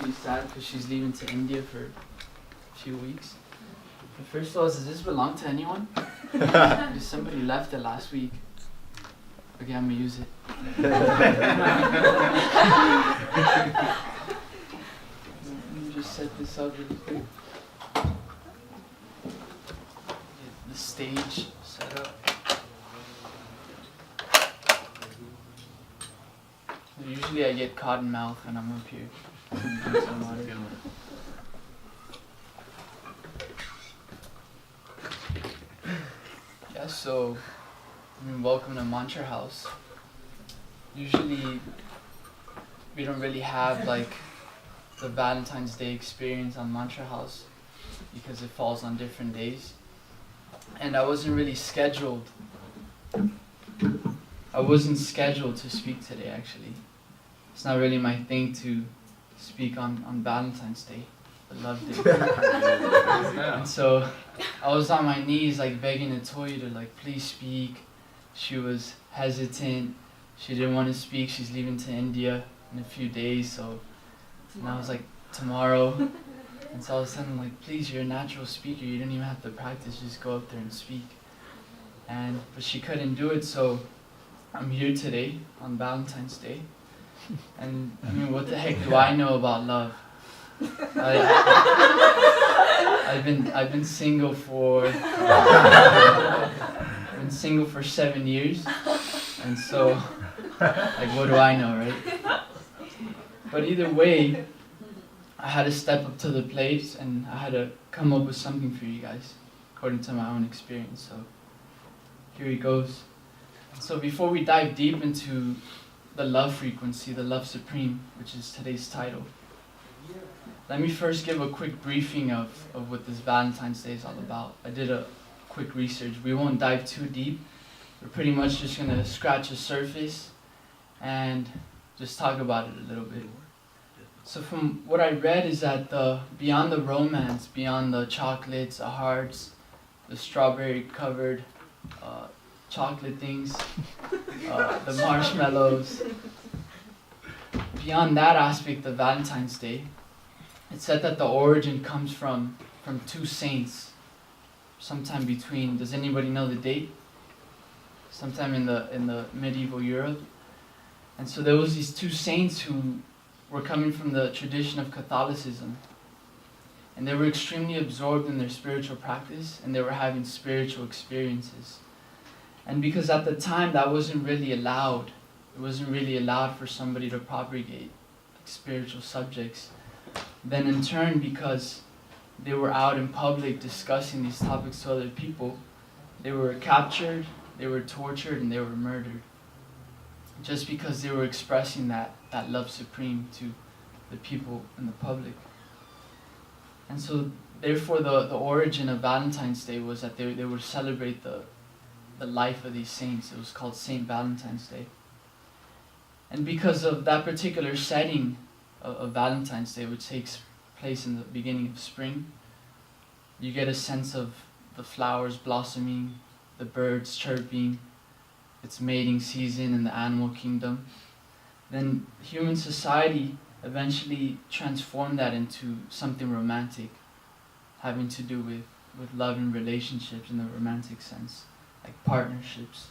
really sad because she's leaving to India for a few weeks. But first of all, does this belong to anyone? Because somebody left it last week. Okay, I'm gonna use it. Let me just set this up really quick. Get the stage set up. Usually I get cotton mouth when I'm up here. Yeah, so welcome to Mantra House. Usually we don't really have like the Valentine's Day experience on Mantra House because it falls on different days. And I wasn't really scheduled. I wasn't scheduled to speak today actually. It's not really my thing to speak on Valentine's Day, the love day. And so I was on my knees like begging Atoya to like please speak. She was hesitant. She didn't want to speak. She's leaving to India in a few days. So and I was like, tomorrow. And so I was telling like, please, you're a natural speaker. You don't even have to practice. Just go up there and speak. But she couldn't do it. So I'm here today on Valentine's Day. And I mean, what the heck do I know about love? I've been single for 7 years, and so like what do I know, right? But either way, I had to step up to the plate and I had to come up with something for you guys, according to my own experience. So here it goes. So before we dive deep into the love frequency, the love supreme, which is today's title, let me first give a quick briefing of what this Valentine's Day is all about. I did a quick research. We won't dive too deep. We're pretty much just going to scratch the surface and just talk about it a little bit. So from what I read is that beyond the romance, beyond the chocolates, the hearts, the strawberry covered chocolate things, the marshmallows, beyond that aspect of Valentine's Day, it's said that the origin comes from two saints, sometime between, does anybody know the date? Sometime in the medieval Europe. And so there was these two saints who were coming from the tradition of Catholicism. And they were extremely absorbed in their spiritual practice, and they were having spiritual experiences. And because at the time that wasn't really allowed, it wasn't really allowed for somebody to propagate spiritual subjects. Then in turn, because they were out in public discussing these topics to other people, they were captured, they were tortured, and they were murdered. Just because they were expressing that love supreme to the people in the public. And so therefore the origin of Valentine's Day was that they would celebrate the life of these saints. It was called Saint Valentine's Day. And because of that particular setting of Valentine's Day, which takes place in the beginning of spring, you get a sense of the flowers blossoming, the birds chirping, it's mating season in the animal kingdom. Then human society eventually transformed that into something romantic, having to do with love and relationships in the romantic sense, like partnerships.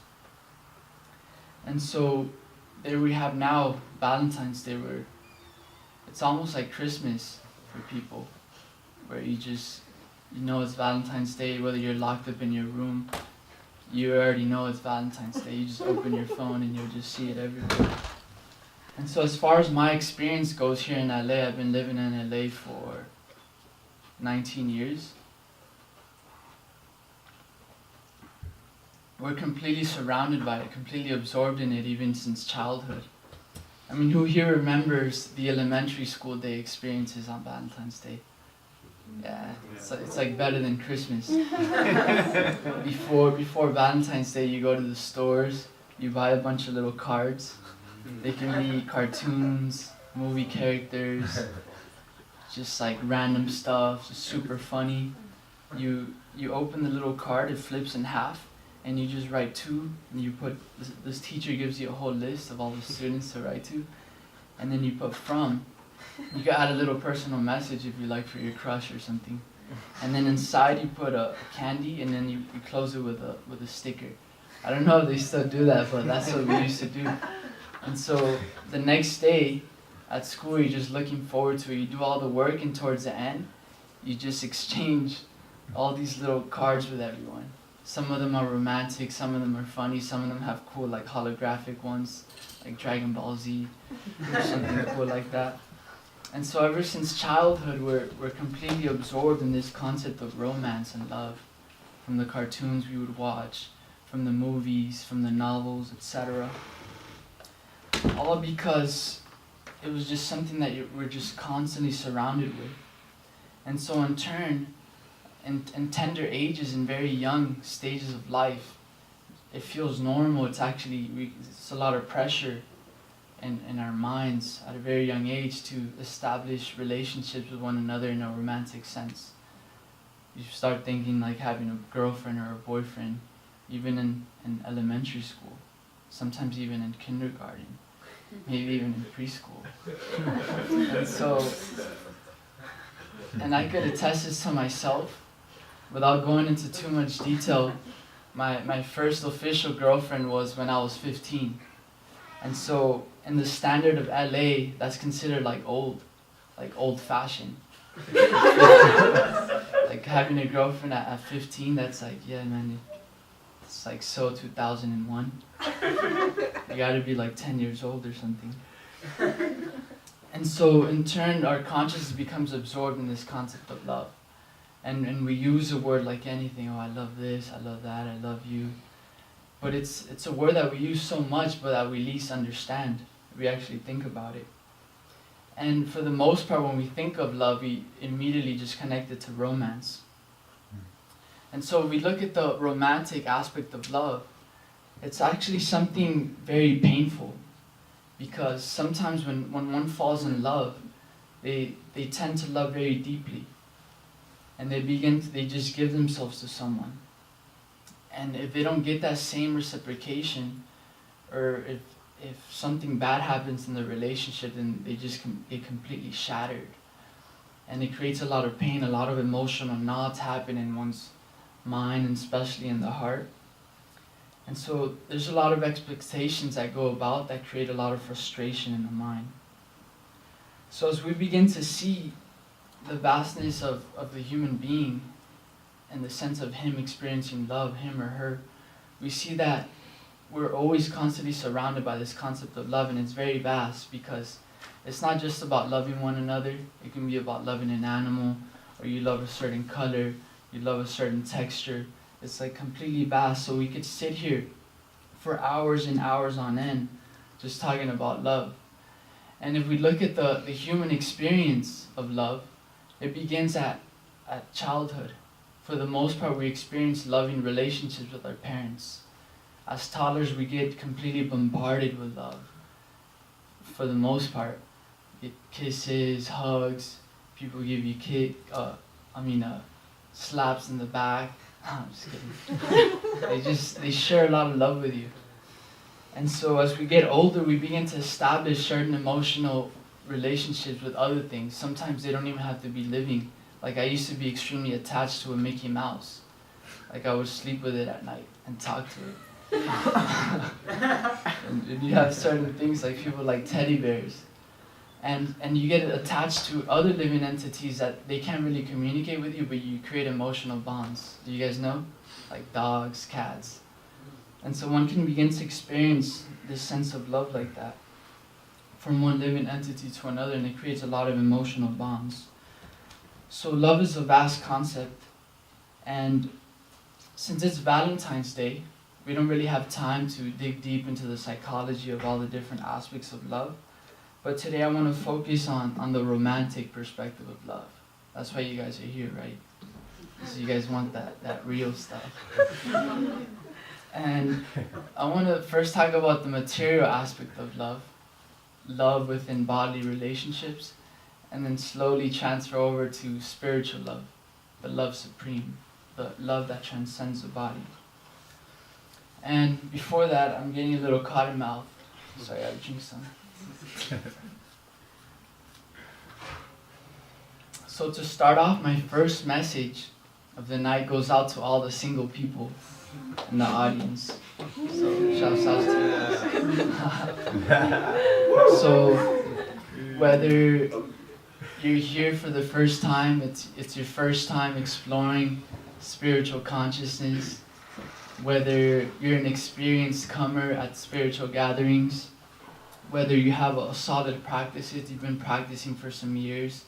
And so there we have now Valentine's Day, where it's almost like Christmas for people, where you know it's Valentine's Day, whether you're locked up in your room, you already know it's Valentine's Day. You just open your phone and you'll just see it everywhere. And so as far as my experience goes here in LA, I've been living in LA for 19 years. We're completely surrounded by it, completely absorbed in it, even since childhood. I mean, who here remembers the elementary school day experiences on Valentine's Day? Yeah, it's like better than Christmas. Before Valentine's Day, you go to the stores, you buy a bunch of little cards. They can be cartoons, movie characters, just like random stuff, just super funny. You open the little card, it flips in half, and you just write to, and you put, this teacher gives you a whole list of all the students to write to, and then you put from, You could add a little personal message if you like for your crush or something. And then inside you put a candy, and then you close it with a sticker. I don't know if they still do that, but that's what we used to do. And so the next day at school, you're just looking forward to it. You do all the work, and towards the end, you just exchange all these little cards with everyone. Some of them are romantic, some of them are funny, some of them have cool like holographic ones, like Dragon Ball Z, or something cool like that. And so ever since childhood, we're completely absorbed in this concept of romance and love, from the cartoons we would watch, from the movies, from the novels, etc. All because it was just something that we're just constantly surrounded with. And so in turn, in tender ages, in very young stages of life, it feels normal. It's a lot of pressure in our minds at a very young age to establish relationships with one another in a romantic sense. You start thinking like having a girlfriend or a boyfriend, even in elementary school, sometimes even in kindergarten, maybe even in preschool. And I could attest this to myself. Without going into too much detail, my first official girlfriend was when I was 15. And so in the standard of LA, that's considered like old-fashioned. Like having a girlfriend at 15, that's like, yeah man, it's like so 2001. You gotta be like 10 years old or something. And so in turn, our consciousness becomes absorbed in this concept of love. And we use a word like anything, oh I love this, I love that, I love you. But it's a word that we use so much, but that we least understand. We actually think about it. And for the most part, when we think of love, we immediately just connect it to romance. And so if we look at the romantic aspect of love, it's actually something very painful. Because sometimes when one falls in love, they tend to love very deeply. And they just give themselves to someone. And if they don't get that same reciprocation, or if something bad happens in the relationship, then they just get completely shattered. And it creates a lot of pain, a lot of emotional knots happen in one's mind, and especially in the heart. And so there's a lot of expectations that go about that create a lot of frustration in the mind. So as we begin to see the vastness of the human being, and the sense of him experiencing love, him or her, we see that we're always constantly surrounded by this concept of love, and it's very vast because it's not just about loving one another. It can be about loving an animal, or you love a certain color, you love a certain texture. It's like completely vast, so we could sit here for hours and hours on end just talking about love. And if we look at the human experience of love, it begins at childhood. For the most part, we experience loving relationships with our parents. As toddlers, we get completely bombarded with love. For the most part, you get kisses, hugs, people give you slaps in the back. I'm just kidding. They share a lot of love with you. And so as we get older, we begin to establish certain emotional relationships with other things. Sometimes they don't even have to be living. Like I used to be extremely attached to a Mickey Mouse. Like I would sleep with it at night and talk to it. and you have certain things like people like teddy bears. And you get attached to other living entities that they can't really communicate with you, but you create emotional bonds. Do you guys know? Like dogs, cats. And so one can begin to experience this sense of love like that from one living entity to another, and it creates a lot of emotional bonds. So love is a vast concept, and since it's Valentine's Day, we don't really have time to dig deep into the psychology of all the different aspects of love. But today I want to focus on the romantic perspective of love. That's why you guys are here, right? So you guys want that real stuff. And I want to first talk about the material aspect of love. Love within bodily relationships. And then slowly transfer over to spiritual love. The love supreme. The love that transcends the body. And before that, I'm getting a little cotton mouth. So I gotta drink some. So to start off, my first message of the night goes out to all the single people in the audience. So shouts out to you. So whether you're here for the first time, it's your first time exploring spiritual consciousness, whether you're an experienced comer at spiritual gatherings, whether you have a solid practice, you've been practicing for some years,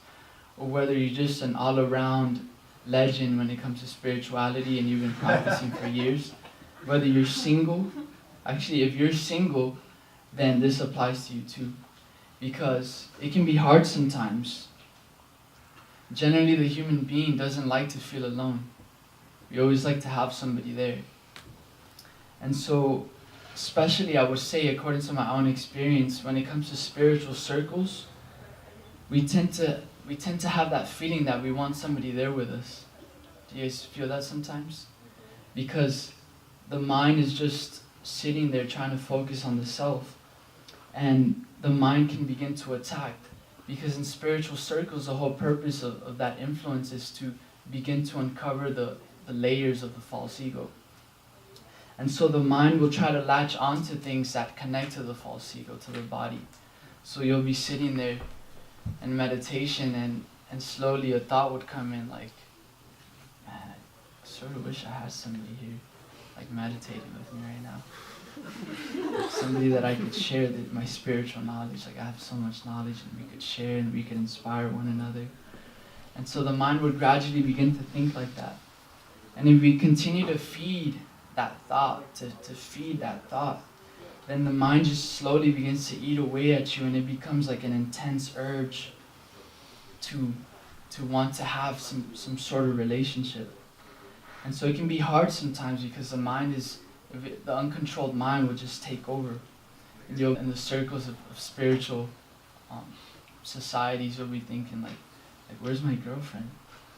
or whether you're just an all-around legend when it comes to spirituality and you've been practicing for years, whether you're single, actually if you're single, then this applies to you too, because it can be hard sometimes. Generally the human being doesn't like to feel alone. We always like to have somebody there. And so, especially I would say, according to my own experience, when it comes to spiritual circles, we tend to have that feeling that we want somebody there with us. Do you guys feel that sometimes? Because the mind is just sitting there trying to focus on the self, and the mind can begin to attack. Because in spiritual circles, the whole purpose of that influence is to begin to uncover the layers of the false ego. And so the mind will try to latch onto things that connect to the false ego, to the body. So you'll be sitting there in meditation, and slowly a thought would come in like, man, I sort of wish I had somebody here, like meditating with me right now. Somebody that I could share my spiritual knowledge. Like I have so much knowledge, and we could share and we could inspire one another. And so the mind would gradually begin to think like that. And if we continue to feed that thought, to feed that thought, then the mind just slowly begins to eat away at you, and it becomes like an intense urge to want to have some sort of relationship. And so it can be hard sometimes, because the mind is, the uncontrolled mind will just take over. In the circles of spiritual societies, you'll be thinking like where's my girlfriend?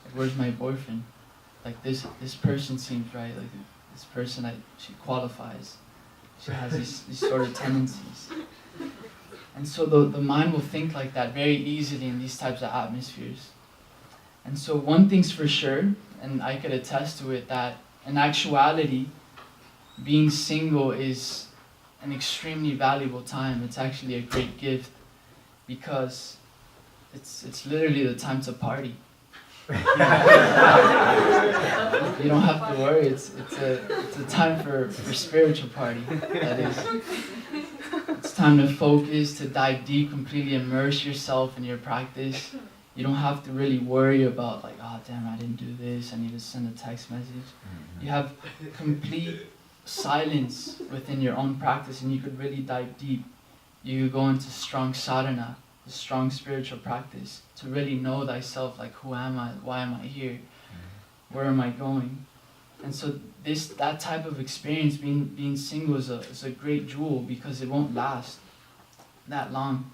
Like where's my boyfriend? Like this person seems right. Like this person, she qualifies. She has these sort of tendencies. And so the mind will think like that very easily in these types of atmospheres. And so one thing's for sure, and I could attest to it, that in actuality, being single is an extremely valuable time. It's actually a great gift, because it's literally the time to party. You don't have to worry. It's a time for spiritual party. That is, it's time to focus, to dive deep, completely immerse yourself in your practice. You don't have to really worry about like, oh damn, I didn't do this, I need to send a text message. You have complete silence within your own practice, and you could really dive deep. You could go into strong sadhana, the strong spiritual practice, to really know thyself, like who am I, why am I here, where am I going? And so that type of experience, being single, is a great jewel, because it won't last that long.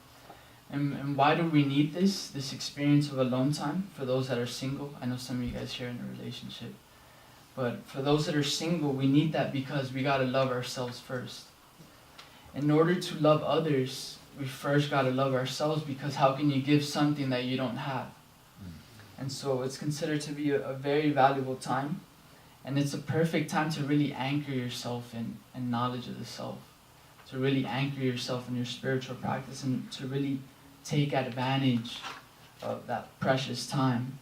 And why do we need this experience of alone time for those that are single? I know some of you guys here in a relationship. But for those that are single, we need that because we gotta love ourselves first. In order to love others, we first gotta love ourselves, because how can you give something that you don't have? And so it's considered to be a very valuable time, and it's a perfect time to really anchor yourself in knowledge of the self, to really anchor yourself in your spiritual practice, and to really take advantage of that precious time.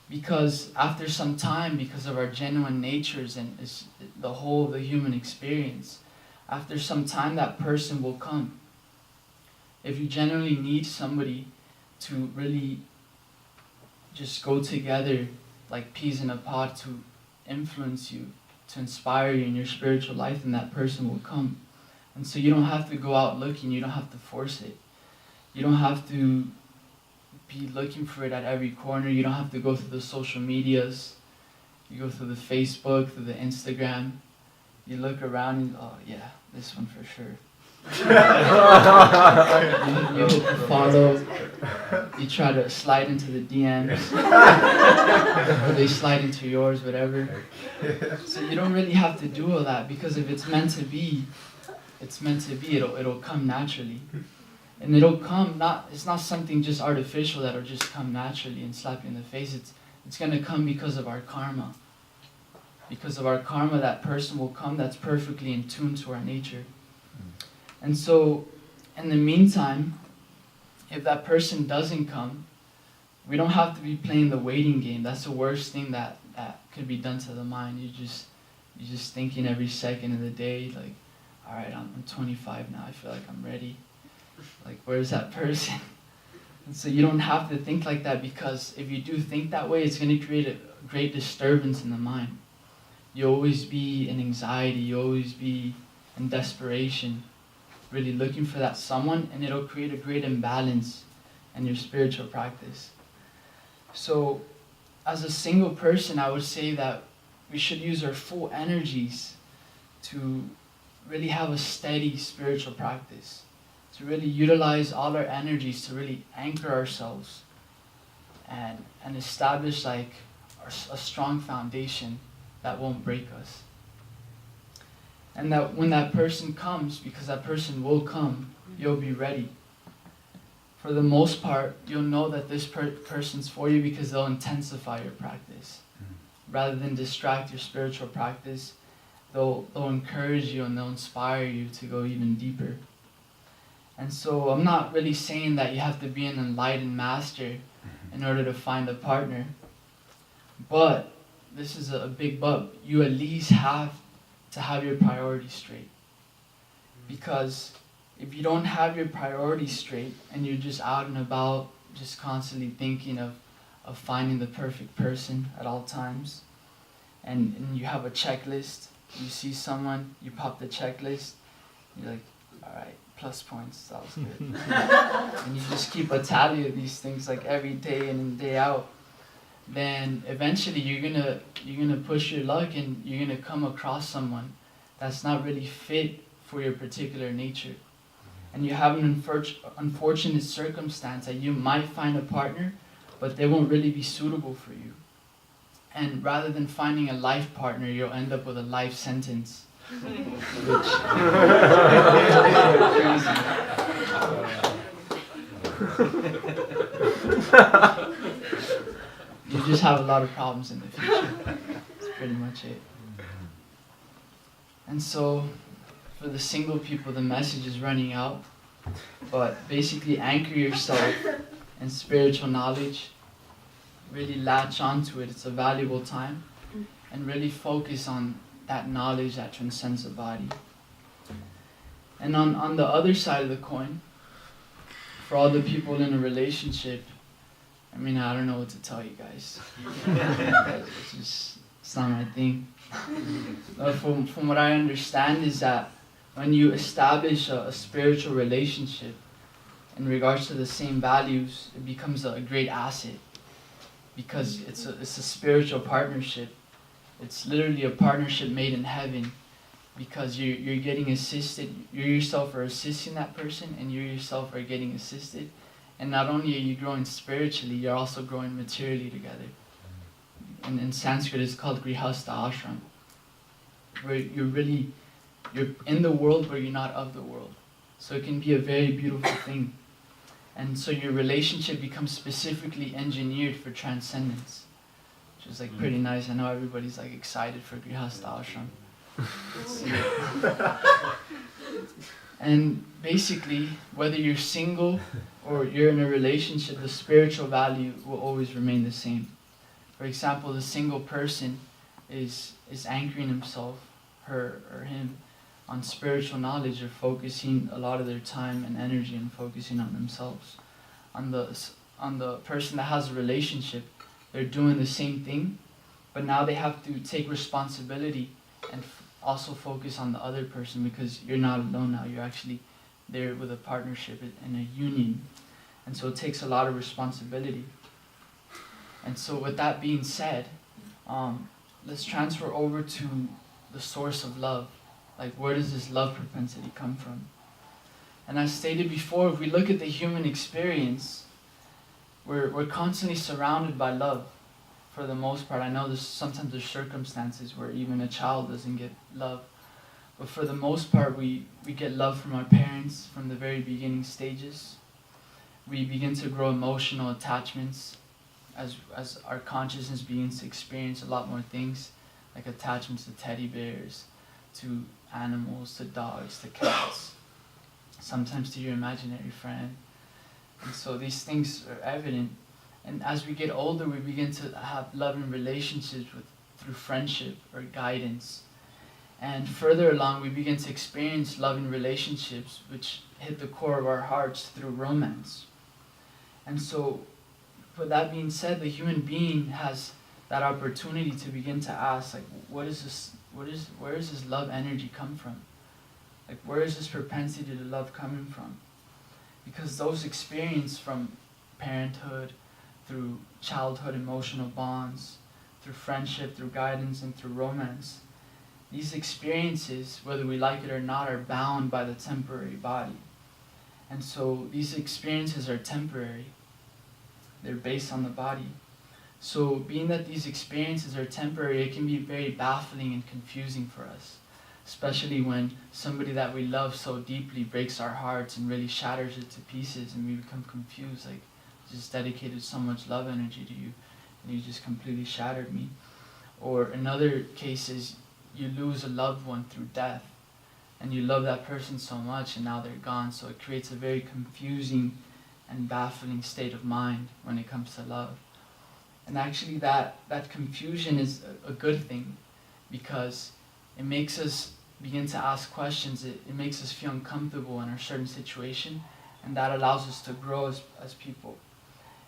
Because after some time, because of our genuine natures and the whole of the human experience, after some time that person will come. If you genuinely need somebody to really just go together like peas in a pod to influence you, to inspire you in your spiritual life, then that person will come. And so you don't have to go out looking, you don't have to force it. You don't have to be looking for it at every corner. You don't have to go through the social medias. You go through the Facebook, through the Instagram. You look around and, oh yeah, this one for sure. you hit the follow. You try to slide into the DMs. Or they slide into yours, whatever. So you don't really have to do all that, because if it's meant to be, it's meant to be. It'll come naturally. And it'll come, it's not something just artificial that'll just come naturally and slap you in the face. It's going to come because of our karma. Because of our karma, that person will come that's perfectly in tune to our nature. And so, in the meantime, if that person doesn't come, we don't have to be playing the waiting game. That's the worst thing that could be done to the mind. You're just thinking every second of the day, like, all right, I'm 25 now, I feel like I'm ready. Like, where's that person? And so you don't have to think like that, because if you do think that way, it's going to create a great disturbance in the mind. You'll always be in anxiety, you'll always be in desperation, really looking for that someone, and it'll create a great imbalance in your spiritual practice. So, as a single person, I would say that we should use our full energies to really have a steady spiritual practice, to really utilize all our energies to really anchor ourselves and establish like a strong foundation that won't break us. And that when that person comes, because that person will come, you'll be ready. For the most part, you'll know that this person's for you because they'll intensify your practice. Rather than distract your spiritual practice, they'll encourage you and they'll inspire you to go even deeper. And so I'm not really saying that you have to be an enlightened master in order to find a partner. But, this is a big but, you at least have to have your priorities straight. Because if you don't have your priorities straight and you're just out and about, just constantly thinking of finding the perfect person at all times, and you have a checklist, you see someone, you pop the checklist, you're like, alright, plus points, that was good. And you just keep a tally of these things like every day in and day out, then eventually you're gonna push your luck and you're gonna come across someone that's not really fit for your particular nature. And you have an unfortunate circumstance that you might find a partner, but they won't really be suitable for you. And rather than finding a life partner, you'll end up with a life sentence. Which you just have a lot of problems in the future. That's pretty much it. And so, for the single people, the message is running out. But basically, anchor yourself in spiritual knowledge. Really latch onto it. It's a valuable time. And really focus on that knowledge that transcends the body. And on the other side of the coin, for all the people in a relationship, I mean, I don't know what to tell you guys. It's not my thing. From what I understand is that when you establish a spiritual relationship in regards to the same values, it becomes a great asset, because it's a spiritual partnership. It's literally a partnership made in heaven, because you're getting assisted. You yourself are assisting that person, and you yourself are getting assisted. And not only are you growing spiritually, you're also growing materially together. And in Sanskrit, it's called grihastha ashram, where you're in the world, but you're not of the world. So it can be a very beautiful thing. And so your relationship becomes specifically engineered for transcendence, which is like pretty nice. I know everybody's like excited for grihastha ashram. Let's see. And basically, whether you're single or you're in a relationship, the spiritual value will always remain the same. For example, the single person is anchoring himself, her or him, on spiritual knowledge. They're focusing a lot of their time and energy and focusing on themselves. On the person that has a relationship, they're doing the same thing, but now they have to take responsibility and also focus on the other person, because you're not alone now. You're actually there with a partnership and a union. And so it takes a lot of responsibility. And so with that being said, let's transfer over to the source of love. Like, where does this love propensity come from? And as stated before, if we look at the human experience, we're constantly surrounded by love. For the most part, I know sometimes there's circumstances where even a child doesn't get love, But for the most part, we get love from our parents from the very beginning stages. We begin to grow emotional attachments as our consciousness begins to experience a lot more things, like attachments to teddy bears, to animals, to dogs, to cats, sometimes to your imaginary friend. And so these things are evident. And as we get older, we begin to have loving relationships through friendship or guidance. And further along, we begin to experience loving relationships which hit the core of our hearts through romance. And so, with that being said, the human being has that opportunity to begin to ask, like, where does this love energy come from? Like, where is this propensity to love coming from? Because those experiences from parenthood, through childhood emotional bonds, through friendship, through guidance, and through romance, these experiences, whether we like it or not, are bound by the temporary body. And so these experiences are temporary. They're based on the body. So being that these experiences are temporary, it can be very baffling and confusing for us, especially when somebody that we love so deeply breaks our hearts and really shatters it to pieces, and we become confused, like, just dedicated so much love energy to you and you just completely shattered me. Or in other cases, you lose a loved one through death, and you love that person so much and now they're gone. So it creates a very confusing and baffling state of mind when it comes to love. And actually that confusion is a good thing, because it makes us begin to ask questions. It makes us feel uncomfortable in a certain situation, and that allows us to grow as people.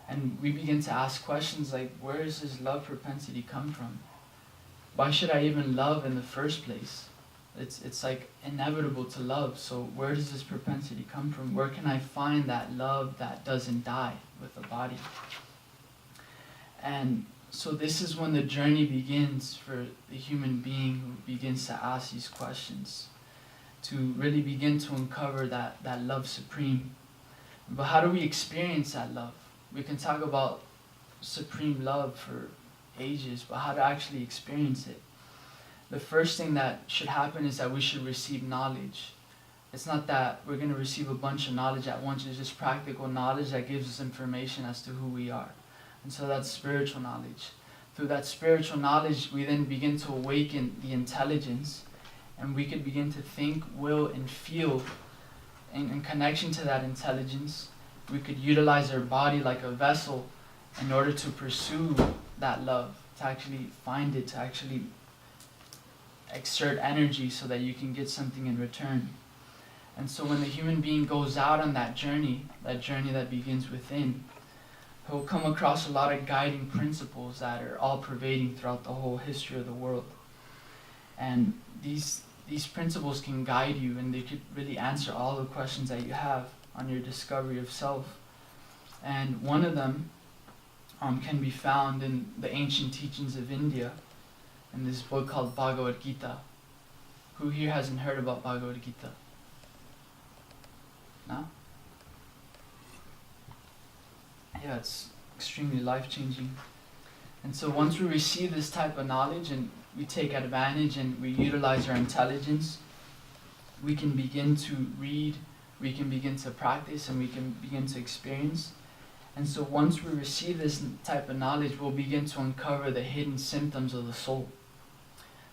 And we begin to ask questions like, where does this love propensity come from? Why should I even love in the first place? It's like inevitable to love, so where does this propensity come from? Where can I find that love that doesn't die with the body? And so this is when the journey begins for the human being who begins to ask these questions, to really begin to uncover that love supreme. But how do we experience that love? We can talk about supreme love for ages, but how to actually experience it? The first thing that should happen is that we should receive knowledge. It's not that we're going to receive a bunch of knowledge at once. It's just practical knowledge that gives us information as to who we are. And so that's spiritual knowledge. Through that spiritual knowledge, we then begin to awaken the intelligence, and we could begin to think, will, and feel in connection to that intelligence. We could utilize our body like a vessel in order to pursue that love, to actually find it, to actually exert energy so that you can get something in return. And so when the human being goes out on that journey that begins within, he'll come across a lot of guiding principles that are all pervading throughout the whole history of the world. And these principles can guide you, and they could really answer all the questions that you have on your discovery of self. And one of them can be found in the ancient teachings of India, in this book called Bhagavad Gita. Who here hasn't heard about Bhagavad Gita? No? Yeah, it's extremely life-changing. And so once we receive this type of knowledge and we take advantage and we utilize our intelligence, we can begin to read, we can begin to practice, and we can begin to experience. And so once we receive this type of knowledge, we'll begin to uncover the hidden symptoms of the soul.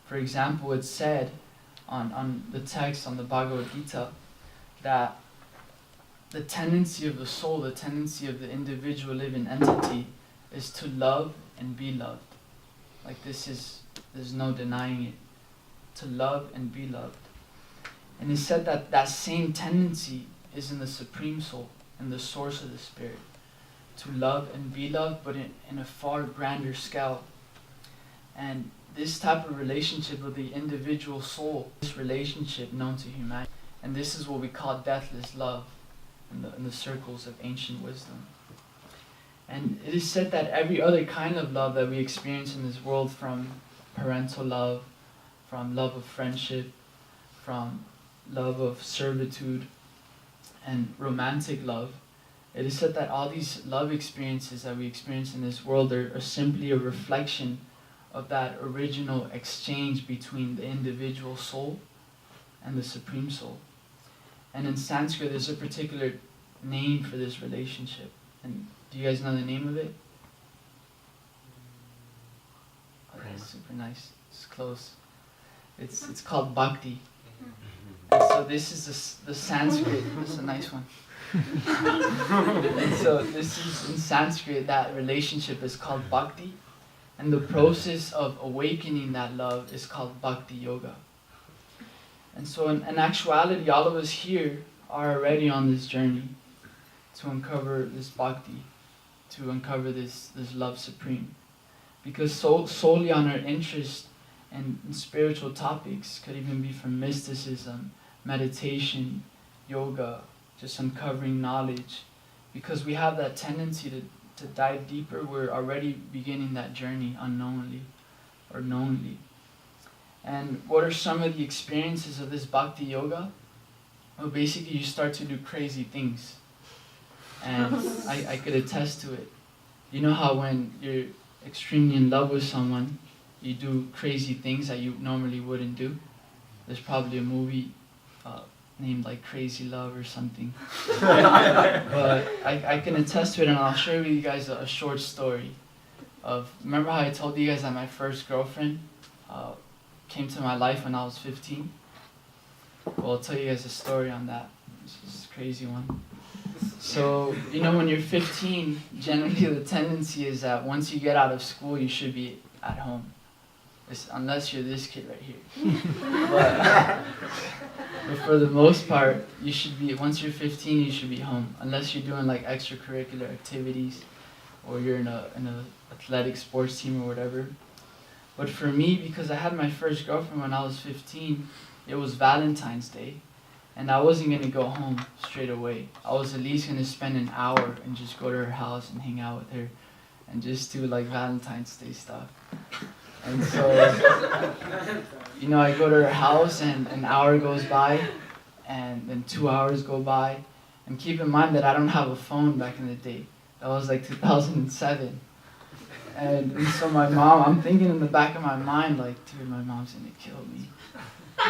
For example, it's said on the text on the Bhagavad Gita that the tendency of the soul, the tendency of the individual living entity, is to love and be loved. Like there's no denying it. To love and be loved. And it's said that that same tendency is in the Supreme Soul, in the source of the Spirit. To love and be loved, but in a far grander scale. And this type of relationship with the individual soul, this relationship known to humanity, and this is what we call deathless love in the circles of ancient wisdom. And it is said that every other kind of love that we experience in this world, from parental love, from love of friendship, from love of servitude, and romantic love, it is said that all these love experiences that we experience in this world are simply a reflection of that original exchange between the individual soul and the Supreme Soul. And in Sanskrit, there's a particular name for this relationship. And do you guys know the name of it? Oh, that's super nice. It's close. It's called Bhakti. And so this is the Sanskrit. This is a nice one. And so this is in Sanskrit, that relationship is called Bhakti. And the process of awakening that love is called Bhakti Yoga. And so in actuality, all of us here are already on this journey to uncover this Bhakti, to uncover this love supreme. Because solely on our interest in spiritual topics, could even be from mysticism, meditation, yoga, just uncovering knowledge. Because we have that tendency to dive deeper, we're already beginning that journey unknowingly or knowingly. And what are some of the experiences of this Bhakti Yoga? Well, basically you start to do crazy things. And I could attest to it. You know how when you're extremely in love with someone, you do crazy things that you normally wouldn't do? There's probably a movie named like Crazy Love or something. But I can attest to it, and I'll share with you guys a short story of, remember how I told you guys that my first girlfriend came to my life when I was 15? Well, I'll tell you guys a story on that. It's a crazy one. So, you know, when you're 15, generally the tendency is that once you get out of school, you should be at home. Unless you're this kid right here. But for the most part, you should be, once you're 15, you should be home. Unless you're doing like extracurricular activities, or you're in a athletic sports team or whatever. But for me, because I had my first girlfriend when I was 15, it was Valentine's Day. And I wasn't going to go home straight away. I was at least going to spend an hour and just go to her house and hang out with her and just do like Valentine's Day stuff. And so, you know, I go to her house and an hour goes by and then 2 hours go by. And keep in mind that I don't have a phone back in the day. That was like 2007. And so my mom, I'm thinking in the back of my mind like, dude, my mom's going to kill me.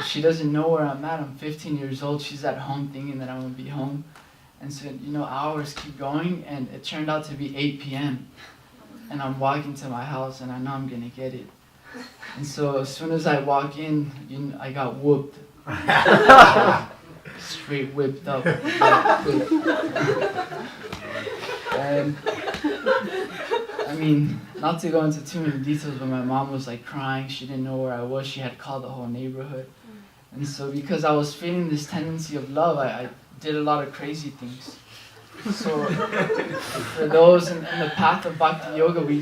She doesn't know where I'm at. I'm 15 years old. She's at home thinking that I'm going to be home. And so, you know, hours keep going, and it turned out to be 8 p.m. And I'm walking to my house, and I know I'm going to get it. And so as soon as I walk in, you know, I got whooped. Straight whipped up. And I mean, not to go into too many details, but my mom was like crying. She didn't know where I was. She had called the whole neighborhood. And so because I was feeling this tendency of love, I did a lot of crazy things. So for those in the path of Bhakti Yoga, we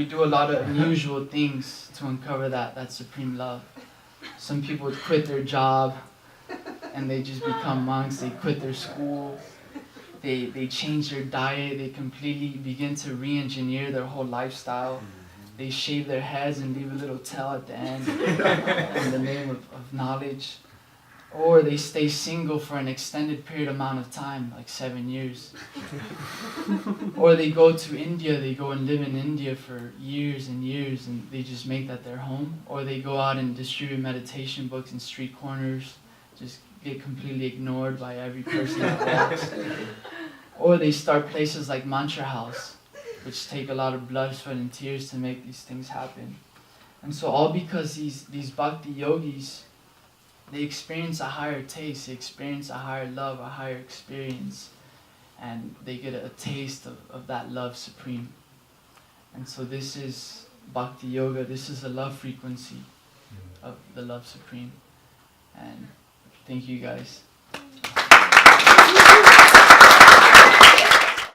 do a lot of unusual things to uncover that supreme love. Some people would quit their job and they just become monks. They quit their school. They change their diet. They completely begin to re-engineer their whole lifestyle. They shave their heads and leave a little tail at the end in the name of knowledge. Or they stay single for an extended period amount of time, like 7 years. Or they go to India, they go and live in India for years and years, and they just make that their home. Or they go out and distribute meditation books in street corners, just get completely ignored by every person that walks. Or they start places like Mantra House, which take a lot of blood, sweat, and tears to make these things happen. And so all because these Bhakti yogis, they experience a higher taste, they experience a higher love, a higher experience, and they get a taste of that love supreme. And so this is Bhakti Yoga, this is a love frequency of the love supreme. And thank you guys.